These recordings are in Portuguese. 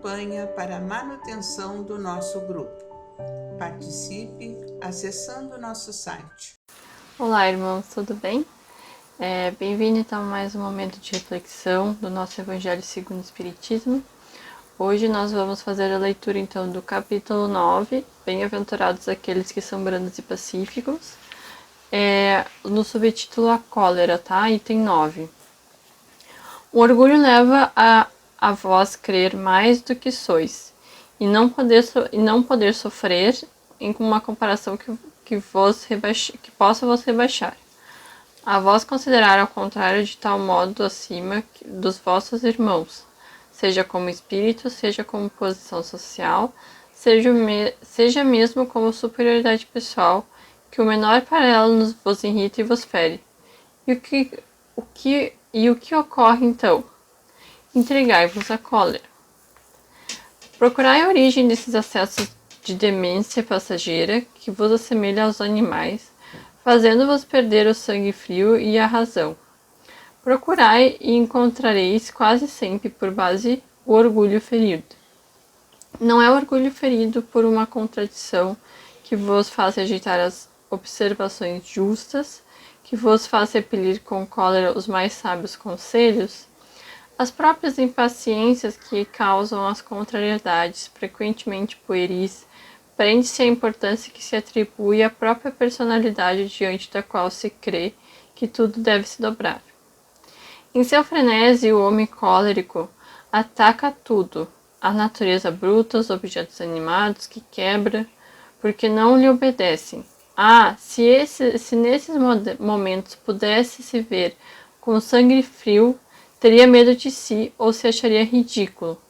campanha para a manutenção do nosso grupo. Participe acessando o nosso site. Olá, irmãos, tudo bem? Bem-vindo então a mais um momento de reflexão do nosso Evangelho segundo o Espiritismo. Hoje nós vamos fazer a leitura então do capítulo 9, Bem-aventurados aqueles que são brandos e pacíficos, no subtítulo A Cólera, tá? Item 9. O orgulho leva a vós crer mais do que sois, e não poder sofrer em uma comparação que possa vos rebaixar. A vós considerar ao contrário de tal modo acima dos vossos irmãos, seja como espírito, seja como posição social, seja mesmo como superioridade pessoal, que o menor paralelo vos irrita e vos fere. E o que ocorre então? Entregai-vos à cólera. Procurai a origem desses acessos de demência passageira que vos assemelha aos animais, fazendo-vos perder o sangue frio e a razão. Procurai e encontrareis quase sempre por base o orgulho ferido. Não é o orgulho ferido por uma contradição que vos faz rejeitar as observações justas, que vos faz repelir com cólera os mais sábios conselhos. As próprias impaciências que causam as contrariedades, frequentemente pueris, prende-se à importância que se atribui à própria personalidade diante da qual se crê que tudo deve se dobrar. Em seu frenesi, o homem cólerico ataca tudo, a natureza bruta, os objetos animados que quebra, porque não lhe obedecem. Se nesses momentos pudesse se ver com sangue frio, teria medo de si ou se acharia ridículo.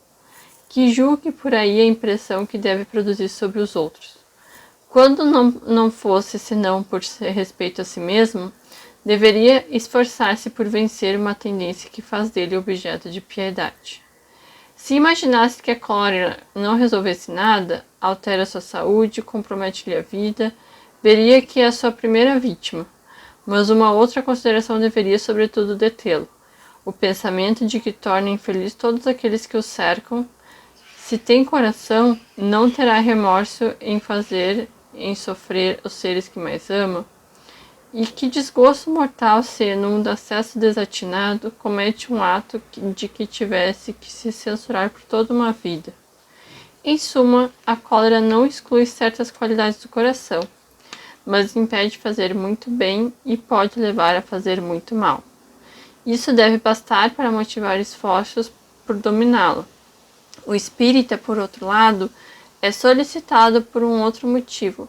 Que julgue por aí a impressão que deve produzir sobre os outros. Quando não fosse senão por respeito a si mesmo, deveria esforçar-se por vencer uma tendência que faz dele objeto de piedade. Se imaginasse que a cólera não resolvesse nada, altera sua saúde, compromete-lhe a vida, veria que é a sua primeira vítima. Mas uma outra consideração deveria, sobretudo, detê-lo. O pensamento de que torna infeliz todos aqueles que o cercam. Se tem coração, não terá remorso em sofrer os seres que mais ama. E que desgosto mortal se, num acesso desatinado, comete um ato de que tivesse que se censurar por toda uma vida. Em suma, a cólera não exclui certas qualidades do coração, mas impede fazer muito bem e pode levar a fazer muito mal. Isso deve bastar para motivar esforços por dominá-lo. O espírita, por outro lado, é solicitado por um outro motivo.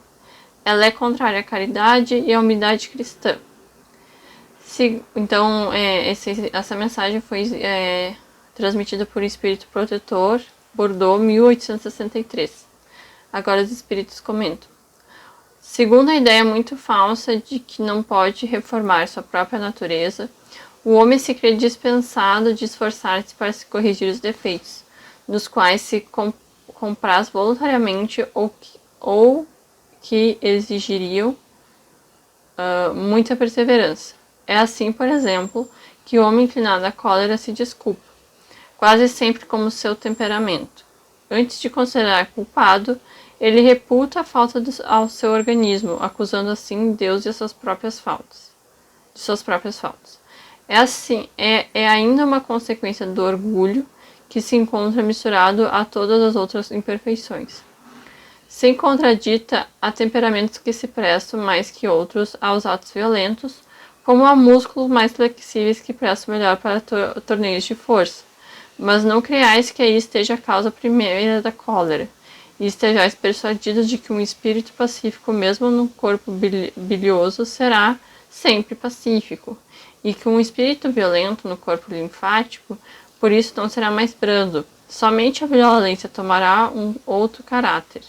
Ela é contrária à caridade e à humildade cristã. Então, essa mensagem foi transmitida por Espírito Protetor, Bordeaux, 1863. Agora os espíritos comentam. Segundo a ideia muito falsa de que não pode reformar sua própria natureza, o homem se crê dispensado de esforçar-se para se corrigir os defeitos, nos quais se compraz voluntariamente ou que exigiriam muita perseverança. É assim, por exemplo, que o homem inclinado à cólera se desculpa, quase sempre como seu temperamento. Antes de considerar culpado, ele reputa a falta ao seu organismo, acusando assim Deus de suas próprias faltas. É ainda uma consequência do orgulho que se encontra misturado a todas as outras imperfeições. Sem contradita, há temperamentos que se prestam mais que outros aos atos violentos, como há músculos mais flexíveis que prestam melhor para torneios de força. Mas não creais que aí esteja a causa primeira da cólera, e estejais persuadidos de que um espírito pacífico, mesmo no corpo bilioso, será sempre pacífico, e que um espírito violento no corpo linfático, por isso não será mais brando. Somente a violência tomará um outro caráter.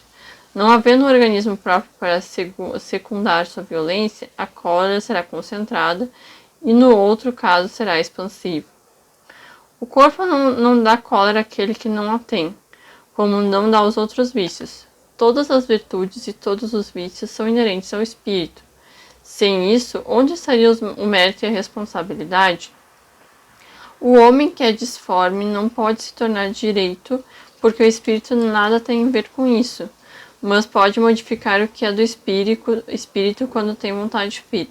Não havendo um organismo próprio para secundar sua violência, a cólera será concentrada e no outro caso será expansiva. O corpo não dá cólera àquele que não a tem, como não dá aos outros vícios. Todas as virtudes e todos os vícios são inerentes ao espírito. Sem isso, onde estaria o mérito e a responsabilidade? O homem que é disforme não pode se tornar direito porque o espírito nada tem a ver com isso, mas pode modificar o que é do espírito quando tem vontade de vir.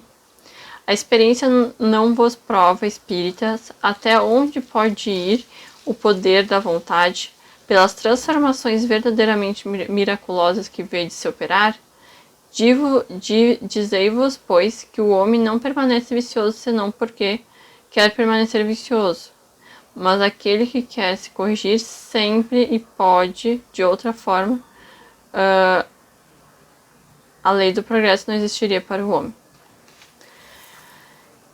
A experiência não vos prova, espíritas, até onde pode ir o poder da vontade, pelas transformações verdadeiramente miraculosas que vedes se operar? Dizei-vos, pois, que o homem não permanece vicioso senão porque quer permanecer vicioso. Mas aquele que quer se corrigir sempre e pode, de outra forma, a lei do progresso não existiria para o homem.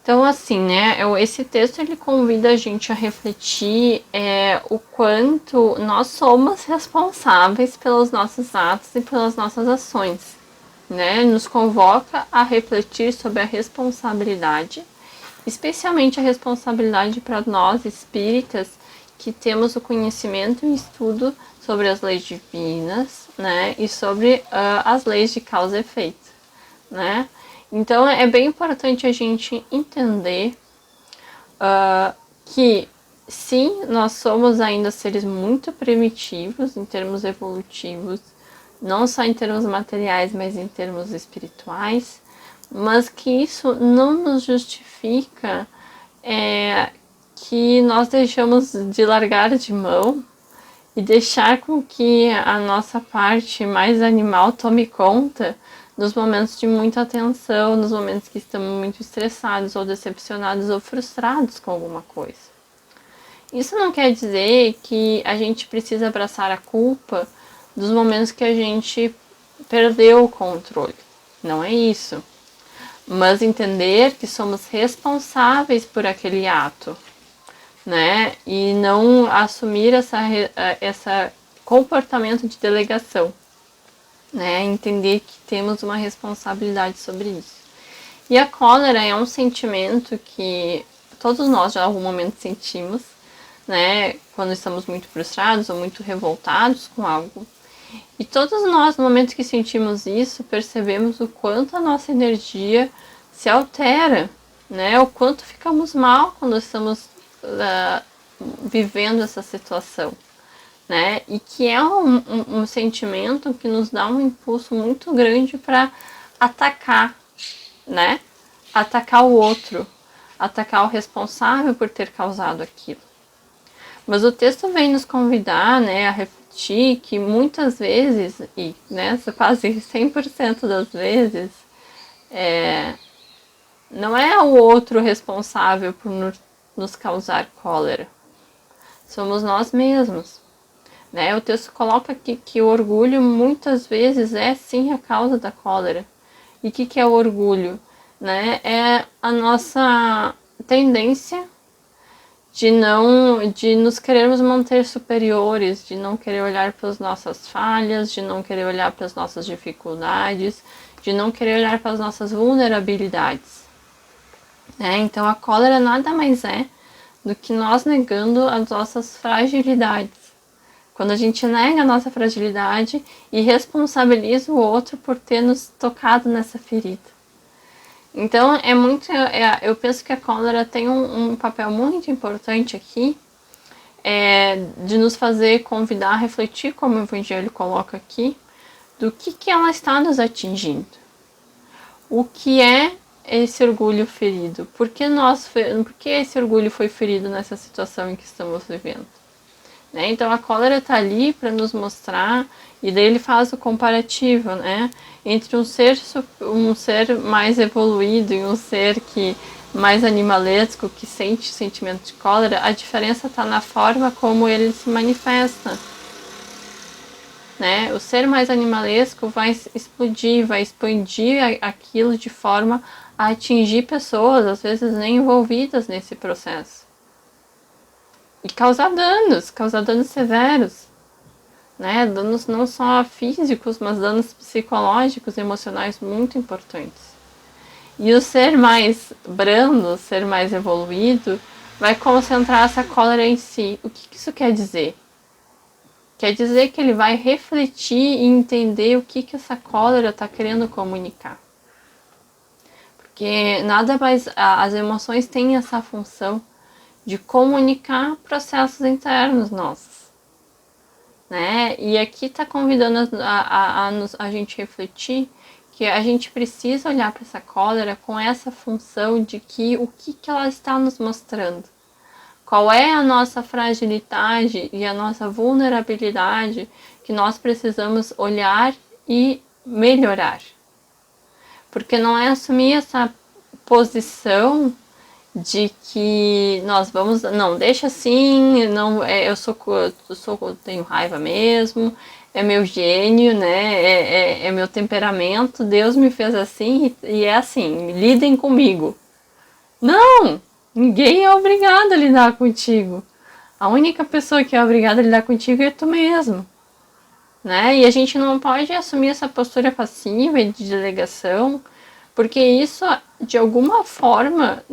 Então, assim, né, esse texto ele convida a gente a refletir o quanto nós somos responsáveis pelos nossos atos e pelas nossas ações, né? Nos convoca a refletir sobre a responsabilidade, especialmente a responsabilidade para nós espíritas que temos o conhecimento e estudo sobre as leis divinas, né, e sobre as leis de causa e efeito, né? Então é bem importante a gente entender que sim, nós somos ainda seres muito primitivos em termos evolutivos, não só em termos materiais, mas em termos espirituais, mas que isso não nos justifica que nós deixamos de largar de mão e deixar com que a nossa parte mais animal tome conta nos momentos de muita tensão, nos momentos que estamos muito estressados ou decepcionados ou frustrados com alguma coisa. Isso não quer dizer que a gente precisa abraçar a culpa dos momentos que a gente perdeu o controle. Não é isso. Mas entender que somos responsáveis por aquele ato, né? E não assumir essa comportamento de delegação, né? Entender que temos uma responsabilidade sobre isso. E a cólera é um sentimento que todos nós, já em algum momento, sentimos, né? Quando estamos muito frustrados ou muito revoltados com algo. E todos nós, no momento que sentimos isso, percebemos o quanto a nossa energia se altera, né? O quanto ficamos mal quando estamos vivendo essa situação, né? E que é um sentimento que nos dá um impulso muito grande para atacar, né? Atacar o outro, atacar o responsável por ter causado aquilo. Mas o texto vem nos convidar, né, a refletir que muitas vezes, e né, quase 100% das vezes, não é o outro responsável por nos causar cólera. Somos nós mesmos. Né? O texto coloca aqui que o orgulho muitas vezes é sim a causa da cólera. E o que é o orgulho? Né? É a nossa tendência de nos querermos manter superiores, de não querer olhar para as nossas falhas, de não querer olhar para as nossas dificuldades, de não querer olhar para as nossas vulnerabilidades. Então a cólera nada mais é do que nós negando as nossas fragilidades. Quando a gente nega a nossa fragilidade e responsabiliza o outro por ter nos tocado nessa ferida. Então eu penso que a cólera tem um papel muito importante aqui, de nos fazer convidar a refletir, como o Evangelho coloca aqui, do que ela está nos atingindo. O que é esse orgulho ferido? Por que esse orgulho foi ferido nessa situação em que estamos vivendo? Né? Então a cólera está ali para nos mostrar, e daí ele faz o comparativo, né, entre um ser mais evoluído e um ser mais animalesco, que sente sentimento de cólera. A diferença está na forma como ele se manifesta. Né? O ser mais animalesco vai explodir, vai expandir aquilo de forma a atingir pessoas, às vezes nem envolvidas nesse processo. E causar danos severos, né? Danos não só físicos, mas danos psicológicos e emocionais muito importantes. E o ser mais brando, o ser mais evoluído, vai concentrar essa cólera em si. O que isso quer dizer? Quer dizer que ele vai refletir e entender o que essa cólera está querendo comunicar. Porque nada mais, as emoções têm essa função de comunicar processos internos nossos. né? E aqui está convidando a gente refletir que a gente precisa olhar para essa cólera com essa função de que o que ela está nos mostrando. Qual é a nossa fragilidade e a nossa vulnerabilidade que nós precisamos olhar e melhorar. Porque não é assumir essa posição de que nós vamos, não, deixa assim, não, eu tenho raiva mesmo, é meu gênio, né, é meu temperamento, Deus me fez assim e é assim, lidem comigo. Não! Ninguém é obrigado a lidar contigo. A única pessoa que é obrigada a lidar contigo é tu mesmo, né? E a gente não pode assumir essa postura passiva e de delegação, porque isso, de alguma forma,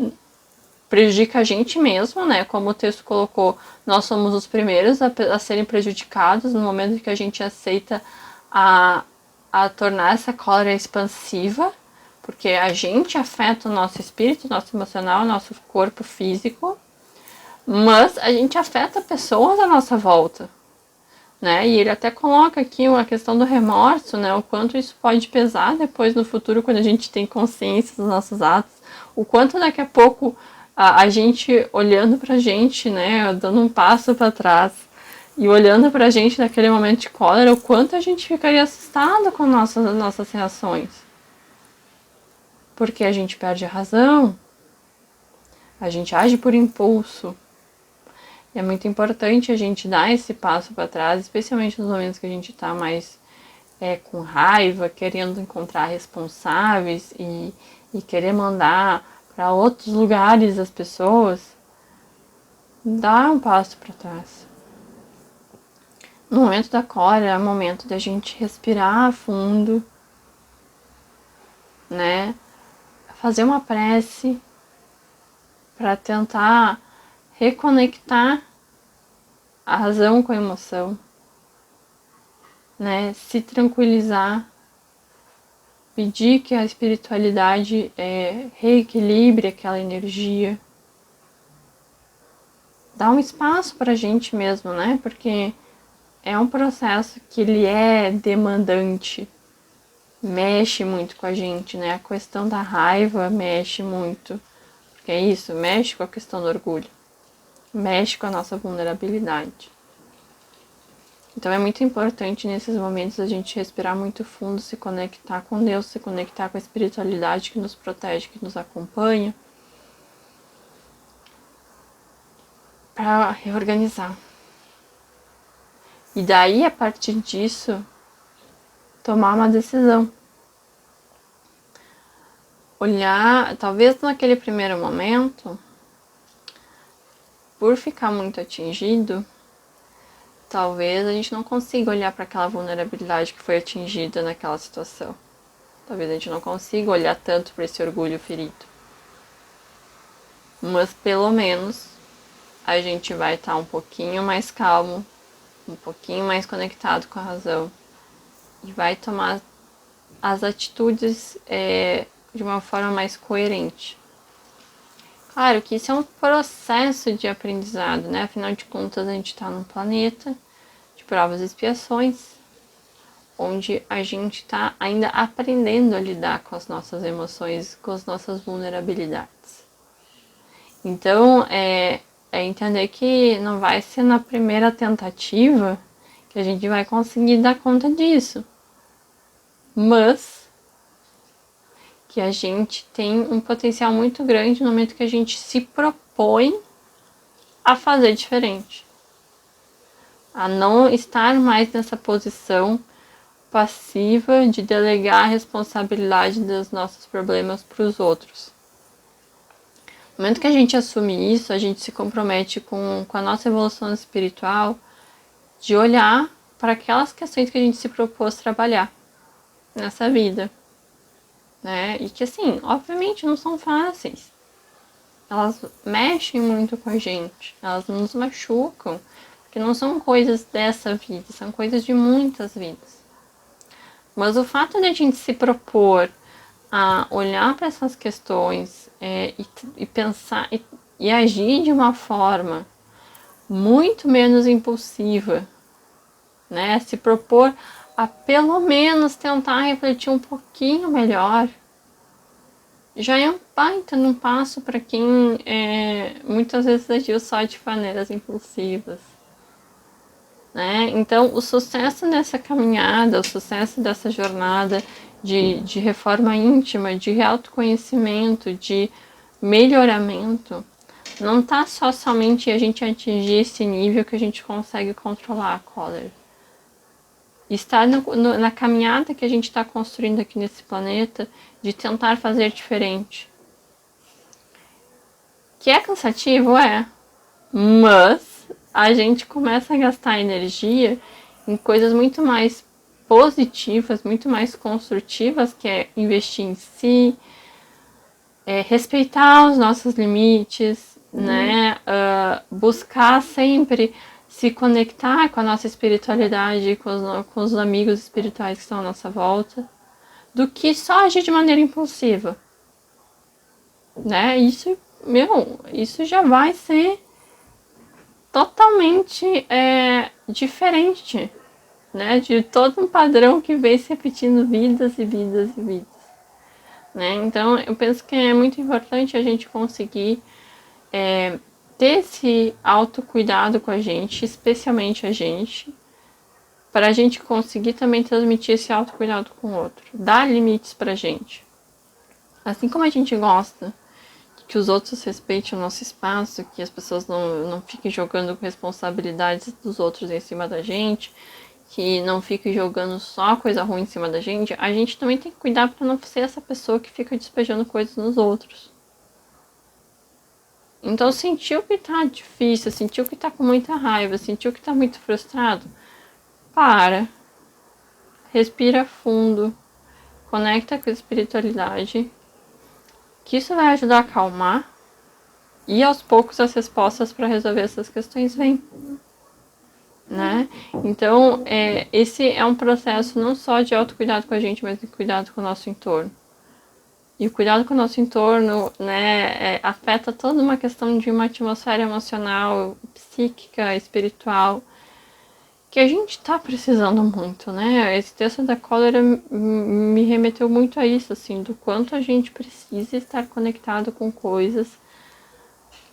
prejudica a gente mesmo, né? Como o texto colocou, nós somos os primeiros a serem prejudicados no momento que a gente aceita a tornar essa cólera expansiva, porque a gente afeta o nosso espírito, o nosso emocional, o nosso corpo físico, mas a gente afeta pessoas à nossa volta, né? E ele até coloca aqui a questão do remorso, né? O quanto isso pode pesar depois no futuro, quando a gente tem consciência dos nossos atos, o quanto daqui a pouco a gente olhando pra gente, né? Dando um passo para trás e olhando pra gente naquele momento de cólera, o quanto a gente ficaria assustado com nossas reações. Porque a gente perde a razão, a gente age por impulso. E é muito importante a gente dar esse passo para trás, especialmente nos momentos que a gente está mais com raiva, querendo encontrar responsáveis e querer mandar para outros lugares as pessoas. Dá um passo para trás. No momento da cólera é o momento da gente respirar a fundo, né? Fazer uma prece para tentar reconectar a razão com a emoção, né? Se tranquilizar, pedir que a espiritualidade reequilibre aquela energia, dar um espaço para a gente mesmo, né? Porque é um processo que ele é demandante, mexe muito com a gente, né? A questão da raiva mexe muito, porque é isso, mexe com a questão do orgulho, mexe com a nossa vulnerabilidade. Então é muito importante nesses momentos a gente respirar muito fundo, se conectar com Deus, se conectar com a espiritualidade que nos protege, que nos acompanha, para reorganizar. E daí, a partir disso, tomar uma decisão. Olhar, talvez naquele primeiro momento, por ficar muito atingido, talvez a gente não consiga olhar para aquela vulnerabilidade que foi atingida naquela situação. Talvez a gente não consiga olhar tanto para esse orgulho ferido. Mas pelo menos a gente vai estar um pouquinho mais calmo, um pouquinho mais conectado com a razão e vai tomar as atitudes de uma forma mais coerente. Claro que isso é um processo de aprendizado, né? Afinal de contas, a gente está num planeta de provas e expiações, onde a gente está ainda aprendendo a lidar com as nossas emoções, com as nossas vulnerabilidades. Então, é entender que não vai ser na primeira tentativa que a gente vai conseguir dar conta disso, mas que a gente tem um potencial muito grande no momento que a gente se propõe a fazer diferente, a não estar mais nessa posição passiva de delegar a responsabilidade dos nossos problemas para os outros. No momento que a gente assume isso, a gente se compromete com a nossa evolução espiritual, de olhar para aquelas questões que a gente se propôs trabalhar nessa vida, né? E que, assim, obviamente não são fáceis. Elas mexem muito com a gente, elas nos machucam, porque não são coisas dessa vida, são coisas de muitas vidas. Mas o fato de a gente se propor a olhar para essas questões e pensar e agir de uma forma muito menos impulsiva, né? Se propor a pelo menos tentar refletir um pouquinho melhor, já é um baita num passo para quem muitas vezes agiu só de maneiras impulsivas, né? Então, o sucesso dessa caminhada, o sucesso dessa jornada de reforma íntima, de autoconhecimento, de melhoramento, não está somente a gente atingir esse nível que a gente consegue controlar a cólera. Está na caminhada que a gente está construindo aqui nesse planeta, de tentar fazer diferente. Que é cansativo? É. Mas a gente começa a gastar energia em coisas muito mais positivas, muito mais construtivas, que é investir em si, respeitar os nossos limites, né? Buscar sempre se conectar com a nossa espiritualidade, com os amigos espirituais que estão à nossa volta, do que só agir de maneira impulsiva, né? Isso já vai ser totalmente diferente, né? De todo um padrão que vem se repetindo vidas e vidas e vidas, né? Então, eu penso que é muito importante a gente conseguir ter esse autocuidado com a gente, especialmente a gente, para a gente conseguir também transmitir esse autocuidado com o outro, dar limites pra gente. Assim como a gente gosta que os outros respeitem o nosso espaço, que as pessoas não fiquem jogando responsabilidades dos outros em cima da gente, que não fiquem jogando só coisa ruim em cima da gente, a gente também tem que cuidar para não ser essa pessoa que fica despejando coisas nos outros. Então, sentiu que tá difícil, sentiu que tá com muita raiva, sentiu que tá muito frustrado, para, respira fundo, conecta com a espiritualidade, que isso vai ajudar a acalmar, e aos poucos as respostas para resolver essas questões vêm, né? Então, esse é um processo não só de autocuidado com a gente, mas de cuidado com o nosso entorno. E o cuidado com o nosso entorno, né, afeta toda uma questão de uma atmosfera emocional, psíquica, espiritual, que a gente está precisando muito, né? Esse texto da cólera me remeteu muito a isso, assim, do quanto a gente precisa estar conectado com coisas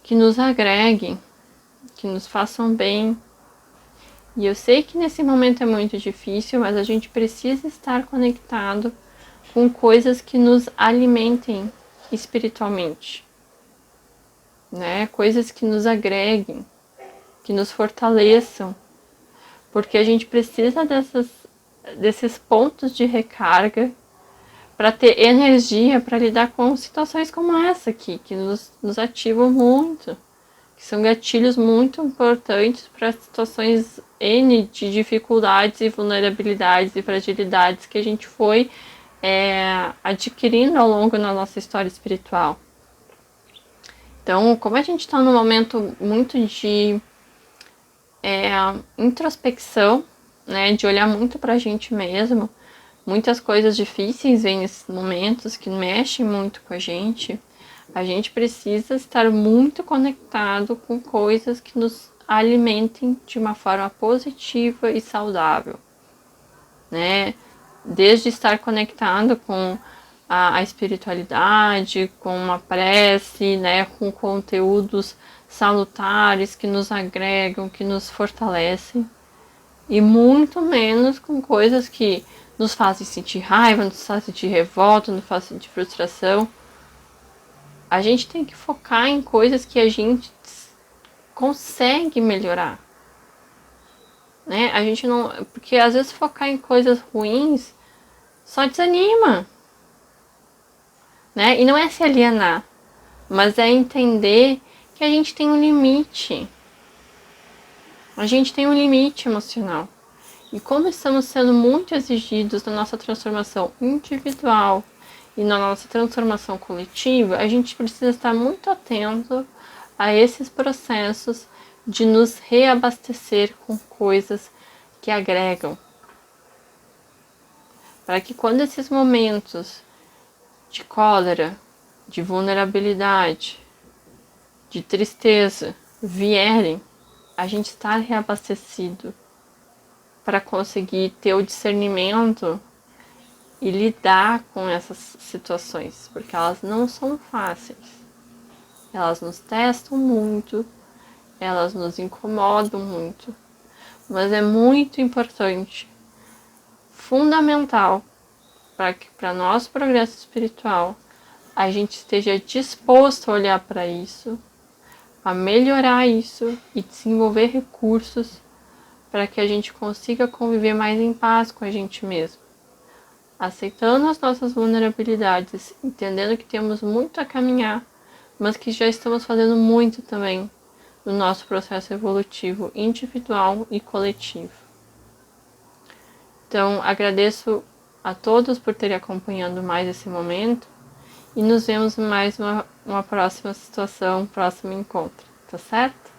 que nos agreguem, que nos façam bem. E eu sei que nesse momento é muito difícil, mas a gente precisa estar conectado com coisas que nos alimentem espiritualmente, né? Coisas que nos agreguem, que nos fortaleçam, porque a gente precisa desses pontos de recarga para ter energia para lidar com situações como essa aqui, que nos ativam muito, que são gatilhos muito importantes para situações N de dificuldades e vulnerabilidades e fragilidades que a gente foi adquirindo ao longo da nossa história espiritual. Então, como a gente está num momento muito de introspecção, né, de olhar muito para a gente mesmo, muitas coisas difíceis vêm nesses momentos que mexem muito com a gente precisa estar muito conectado com coisas que nos alimentem de uma forma positiva e saudável, né? Desde estar conectado com a espiritualidade, com uma prece, né? Com conteúdos salutares que nos agregam, que nos fortalecem, e muito menos com coisas que nos fazem sentir raiva, nos fazem sentir revolta, nos fazem sentir frustração. A gente tem que focar em coisas que a gente consegue melhorar, né? A gente não, porque às vezes focar em coisas ruins só desanima, né? E não é se alienar, mas é entender que a gente tem um limite. A gente tem um limite emocional. E como estamos sendo muito exigidos na nossa transformação individual e na nossa transformação coletiva, a gente precisa estar muito atento a esses processos de nos reabastecer com coisas que agregam. Para que quando esses momentos de cólera, de vulnerabilidade, de tristeza vierem, a gente estar reabastecido. para conseguir ter o discernimento e lidar com essas situações, porque elas não são fáceis. Elas nos testam muito, elas nos incomodam muito, mas é muito importante, fundamental, para que para nosso progresso espiritual a gente esteja disposto a olhar para isso, a melhorar isso e desenvolver recursos para que a gente consiga conviver mais em paz com a gente mesmo, aceitando as nossas vulnerabilidades, entendendo que temos muito a caminhar, mas que já estamos fazendo muito também no nosso processo evolutivo individual e coletivo. Então, agradeço a todos por terem acompanhado mais esse momento e nos vemos em mais uma próxima situação, próximo encontro, tá certo?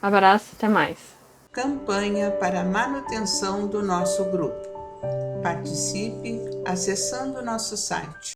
Abraço e até mais. Campanha para a manutenção do nosso grupo. Participe acessando nosso site